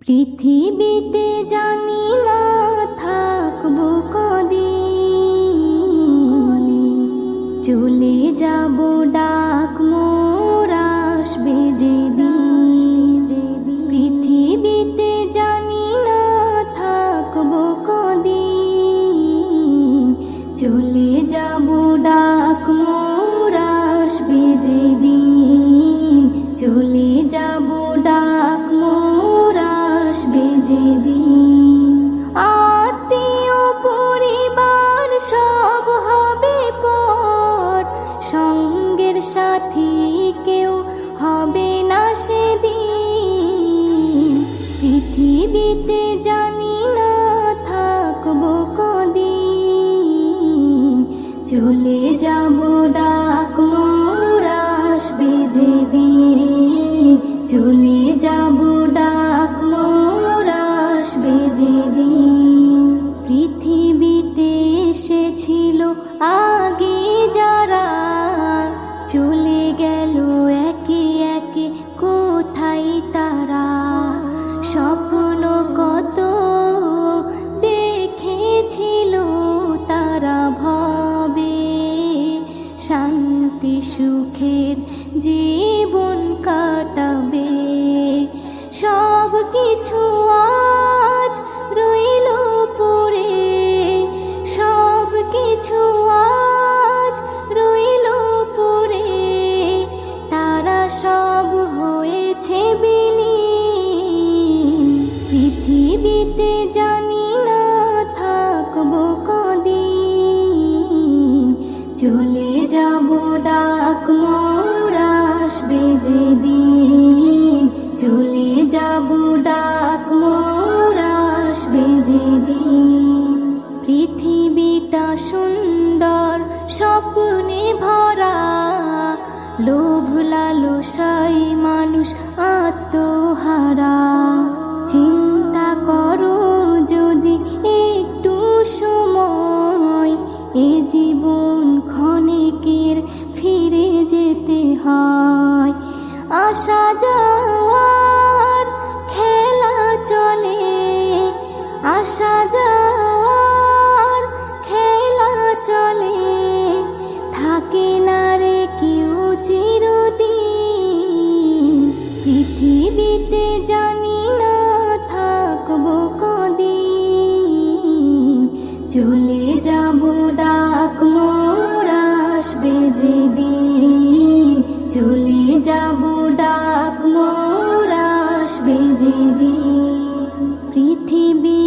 পৃথিবীতে জানি না থাকবো কদিন, চলে যাব ডাক মোর আসবে যেদিন। পৃথিবীতে জানি না থাকবো কদিন, চলে যাব ডাক মোর আসবে যেদিন। চলে যাব ডাক মোর আসবে যেদিন। আত্মীয় পরিবার সব হবে পর, সঙ্গের সাথী কেউ হবে না সেদিন। পৃথিবীতে জানি না থাকবো কদিন, চলে যাব ডাক মোর আসবে যেদিন। চলে যাব ডাক মোর আসবে যেদিন। পৃথিবীতে এসেছিল আগে যারা, চলে গেল একে একে কোথায় তারা। স্বপ্ন কত দেখেছিল তারা ভবে, শান্তি সুখের জীবন কাটাবে। সব কিছু আজ রইল পড়ে, সব কিছু আজ রইল পড়ে। তারা সব হয়েছে বিলীন। পৃথিবীতে জানি না থাকবো কদিন, চলে যাব ডাক মোর আসবে যেদিন। চলে যাব ডাক মোর আসবে যেদিন। পৃথিবীটা সুন্দর স্বপ্নে ভরা, লোভ লালসায় মানুষ আত্মহারা। চিন্তা করো যদি একটু সময়, এ জীবন ক্ষণিকের ফিরে যেতে হয়। আসা যাওয়ার খেলা চলে, আসা যাওয়ার খেলা চলে। থাকে না রে কেউ চিরদিন। পৃথিবীতে জানি না থাকবো কদিন, চলে যাব ডাক মোর আসবে যেদিন। চলে যাব ডাক মোর আসবে যেদিন। পৃথিবী